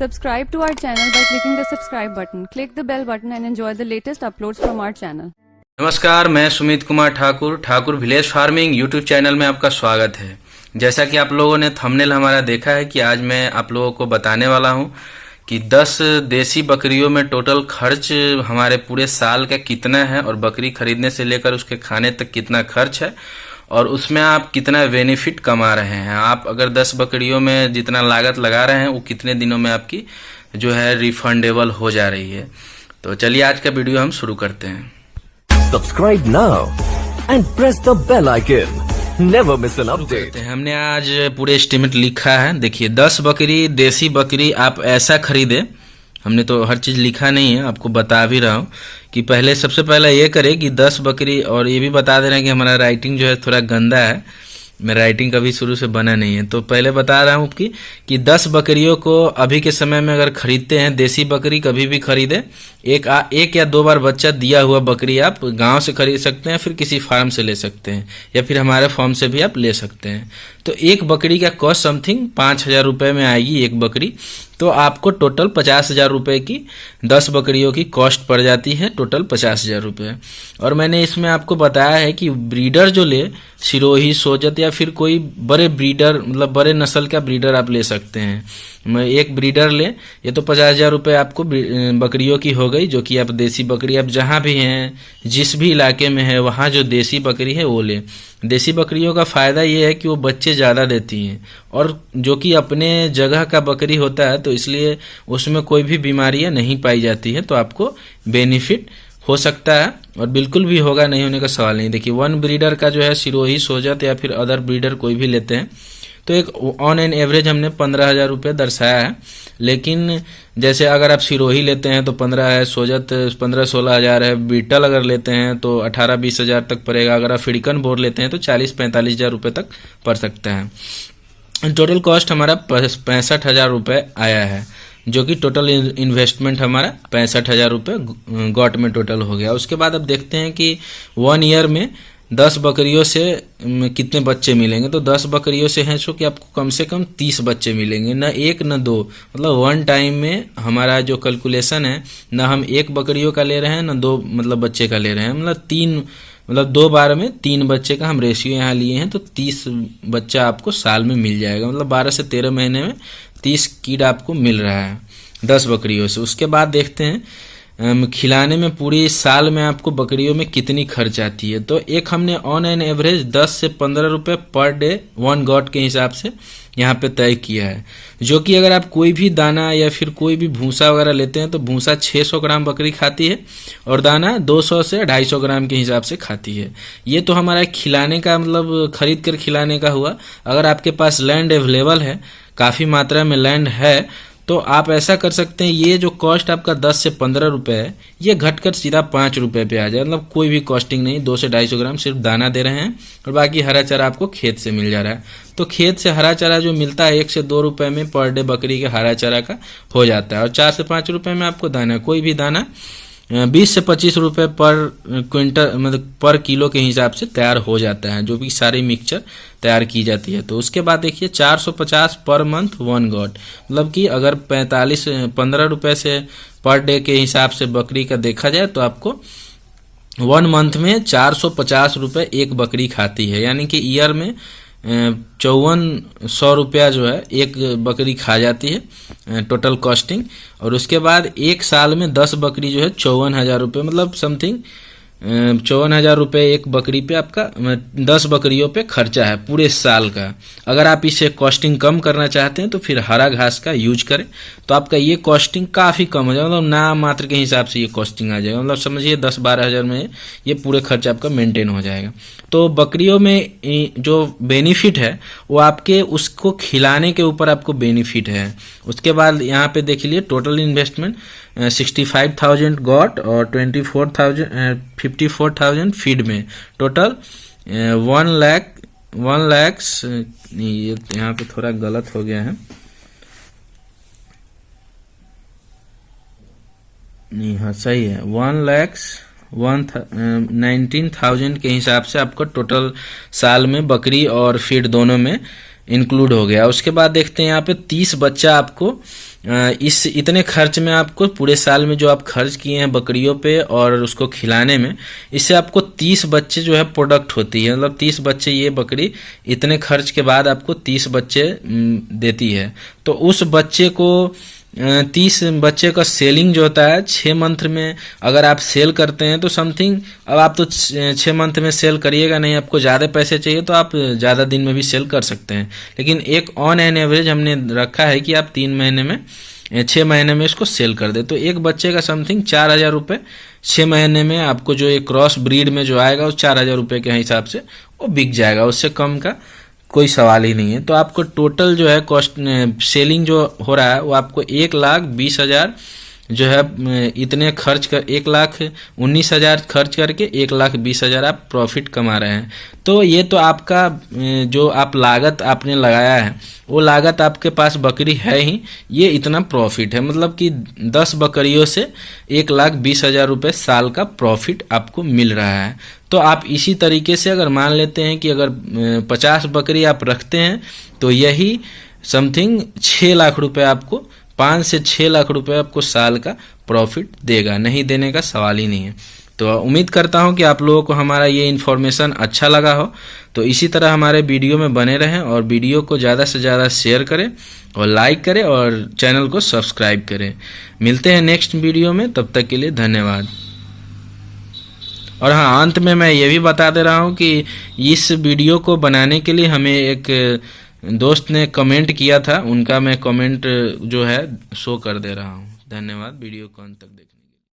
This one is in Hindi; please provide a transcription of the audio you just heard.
Subscribe to our channel by clicking the subscribe button. Click the bell button and enjoy the latest uploads from our channel. नमस्कार, मैं Sumit Kumar Thakur village farming YouTube channel में आपका स्वागत है। जैसा कि आप लोगों ने थंबनेल हमारा देखा है कि आज मैं आप लोगों को बताने वाला हूं कि 10 देसी बकरियों में टोटल खर्च हमारे पूरे साल का कितना है और बकरी खरीदने से लेकर उसके खाने तक कितना खर्च है और उसमें आप कितना बेनिफिट कमा रहे हैं। आप अगर 10 बकरियों में जितना लागत लगा रहे हैं वो कितने दिनों में आपकी जो है रिफंडेबल हो जा रही है। तो चलिए आज का वीडियो हम शुरू करते हैं। Subscribe now and press the bell icon. Never miss an update. हमने आज पूरे एस्टिमेट लिखा है। देखिए 10 बकरी देसी बकरी आप ऐसा खरीदे, हमने तो हर चीज़ लिखा नहीं है, आपको बता भी रहा हूँ कि पहले सबसे पहला ये करें कि 10 बकरी, और ये भी बता दे रहे हैं कि हमारा राइटिंग जो है थोड़ा गंदा है, मेरा राइटिंग कभी शुरू से बना नहीं है। तो पहले बता रहा हूँ कि 10 बकरियों को अभी के समय में अगर खरीदते हैं, देसी बकरी कभी भी खरीदे, एक या दो बार बच्चा दिया हुआ बकरी आप गांव से खरीद सकते हैं, फिर किसी फार्म से ले सकते हैं या फिर हमारे फार्म से भी आप ले सकते हैं। तो एक बकरी का कॉस्ट समथिंग 5,000 रुपये में आएगी एक बकरी। तो आपको टोटल 50,000 रुपये की 10 बकरियों की कॉस्ट पड़ जाती है, टोटल 50,000 रुपये। और मैंने इसमें आपको बताया है कि ब्रीडर जो ले, सिरोही, सोजत या फिर कोई बड़े ब्रीडर, मतलब बड़े नस्ल का ब्रीडर आप ले सकते हैं। एक ब्रीडर ले, ये तो 50,000 रुपये आपको बकरियों की हो गई, जो कि आप देसी बकरी आप जहाँ भी हैं, जिस भी इलाके में है, वहाँ जो देसी बकरी है वो ले। देसी बकरियों का फ़ायदा ये है कि वो बच्चे ज़्यादा देती हैं और जो कि अपने जगह का बकरी होता है, तो इसलिए उसमें कोई भी बीमारियां नहीं पाई जाती है। तो आपको बेनिफिट हो सकता है और बिल्कुल भी होगा, नहीं होने का सवाल नहीं। देखिए वन ब्रीडर का जो है सिरोही, सोजत या फिर अदर ब्रीडर कोई भी लेते हैं तो एक ऑन एन एवरेज हमने 15,000 रुपये दर्शाया है। लेकिन जैसे अगर आप सिरोही लेते हैं तो 15 है, सोजत 15-16 हज़ार है, बीटल अगर लेते हैं तो 18-20 हज़ार तक पड़ेगा, अगर आप अफ्रीकन बोर लेते हैं तो 40-45 हज़ार रुपये तक पड़ सकता है। टोटल कॉस्ट हमारा 65,000 रुपये आया है, जो कि टोटल इन्वेस्टमेंट हमारा 65,000 रुपये गॉट में टोटल हो गया। उसके बाद अब देखते हैं कि 1 ईयर में 10 बकरियों से कितने बच्चे मिलेंगे। तो 10 बकरियों से हैं सो कि आपको कम से कम 30 बच्चे मिलेंगे, न एक न दो, मतलब वन टाइम में हमारा जो कैलकुलेशन है, न हम एक बकरियों का ले रहे हैं न दो मतलब बच्चे का ले रहे हैं, मतलब 2 बार में 3 बच्चे का हम रेशियो यहाँ लिए हैं। तो 30 बच्चा आपको साल में मिल जाएगा, मतलब 12 से 13 महीने में 30 किड आपको मिल रहा है 10 बकरियों से। उसके बाद देखते हैं खिलाने में पूरी साल में आपको बकरियों में कितनी खर्च आती है। तो एक हमने ऑन एन एवरेज 10 से 15 रुपये पर डे 1 गॉट के हिसाब से यहाँ पे तय किया है, जो कि अगर आप कोई भी दाना या फिर कोई भी भूसा वगैरह लेते हैं तो भूसा 600 ग्राम बकरी खाती है और दाना 200 से 250 ग्राम के हिसाब से खाती है। ये तो हमारा खिलाने का, मतलब खरीद कर खिलाने का हुआ। अगर आपके पास लैंड अवेलेबल है, काफ़ी मात्रा में लैंड है, तो आप ऐसा कर सकते हैं, ये जो कॉस्ट आपका 10 से 15 रुपये है, ये घटकर सीधा 5 रुपये पे आ जाए, मतलब कोई भी कॉस्टिंग नहीं, 200 से 250 ग्राम सिर्फ दाना दे रहे हैं और बाकी हरा चारा आपको खेत से मिल जा रहा है। तो खेत से हरा चारा जो मिलता है 1 से 2 रुपये में पर डे बकरी के हरा चारा का हो जाता है, और 4 से 5 रुपये में आपको दाना, कोई भी दाना 20 से 25 रुपये पर क्विंटल, मतलब पर किलो के हिसाब से तैयार हो जाता है, जो भी सारी मिक्सचर तैयार की जाती है। तो उसके बाद देखिए 450 पर मंथ 1 गॉट, मतलब कि अगर 15 रुपये से पर डे के हिसाब से बकरी का देखा जाए तो आपको 1 मंथ में 450 रुपये एक बकरी खाती है, यानी कि ईयर में 5400 रुपया जो है एक बकरी खा जाती है टोटल कॉस्टिंग। और उसके बाद एक साल में 10 बकरी जो है 54,000 रुपये, मतलब समथिंग 54,000 रुपये एक बकरी पे आपका 10 बकरियों पे खर्चा है पूरे साल का। अगर आप इसे कॉस्टिंग कम करना चाहते हैं तो फिर हरा घास का यूज करें, तो आपका ये कॉस्टिंग काफ़ी कम हो जाएगा, मतलब नाम मात्र के हिसाब से ये कॉस्टिंग आ जाएगा, मतलब समझिए 10-12 हज़ार में ये पूरे खर्चा आपका मेंटेन हो जाएगा। तो बकरियों में जो बेनिफिट है वो आपके उसको खिलाने के ऊपर आपको बेनिफिट है। उसके बाद यहाँ पे देख लीजिए टोटल इन्वेस्टमेंट 65,000 गॉट और 54,000 फीड में, टोटल 1 लाख ये यहाँ पे थोड़ा गलत हो गया है, नहीं हाँ सही है, 1,19,000 के हिसाब से आपको टोटल साल में बकरी और फीड दोनों में इंक्लूड हो गया। उसके बाद देखते हैं यहाँ पे 30 बच्चा आपको इस इतने खर्च में आपको पूरे साल में जो आप खर्च किए हैं बकरियों पे और उसको खिलाने में, इससे आपको 30 बच्चे जो है प्रोडक्ट होती है, मतलब 30 बच्चे ये बकरी इतने खर्च के बाद आपको 30 बच्चे देती है। तो उस बच्चे को 30 बच्चे का सेलिंग जो होता है 6 मंथ में अगर आप सेल करते हैं तो समथिंग, अब आप तो 6 मंथ में सेल करिएगा नहीं, आपको ज़्यादा पैसे चाहिए तो आप ज़्यादा दिन में भी सेल कर सकते हैं, लेकिन एक ऑन एन एवरेज हमने रखा है कि आप 3 महीने में 6 महीने में इसको सेल कर दे। तो एक बच्चे का समथिंग 4,000 रुपये 6 महीने में आपको जो एक क्रॉस ब्रीड में जो आएगा उस 4,000 रुपये के हिसाब से वो बिक जाएगा, उससे कम का कोई सवाल ही नहीं है। तो आपको टोटल जो है कॉस्ट सेलिंग जो हो रहा है वो आपको 1,20,000 जो है इतने खर्च कर 1,19,000 खर्च करके 1,20,000 आप प्रॉफिट कमा रहे हैं। तो ये तो आपका जो आप लागत आपने लगाया है वो लागत आपके पास बकरी है ही, ये इतना प्रॉफिट है, मतलब कि 10 बकरियों से 1,20,000 रुपये साल का प्रॉफिट आपको मिल रहा है। तो आप इसी तरीके से अगर मान लेते हैं कि अगर 50 बकरी आप रखते हैं तो यही समथिंग 6 लाख रुपए आपको 5 से 6 लाख रुपए आपको साल का प्रॉफिट देगा, नहीं देने का सवाल ही नहीं है। तो उम्मीद करता हूं कि आप लोगों को हमारा ये इन्फॉर्मेशन अच्छा लगा हो। तो इसी तरह हमारे वीडियो में बने रहें और वीडियो को ज़्यादा से ज़्यादा शेयर करें और लाइक करें और चैनल को सब्सक्राइब करें। मिलते हैं नेक्स्ट वीडियो में, तब तक के लिए धन्यवाद। और हाँ, अंत में मैं ये भी बता दे रहा हूँ कि इस वीडियो को बनाने के लिए हमें एक दोस्त ने कमेंट किया था, उनका मैं कमेंट जो है शो कर दे रहा हूँ। धन्यवाद वीडियो को अंत तक देखें।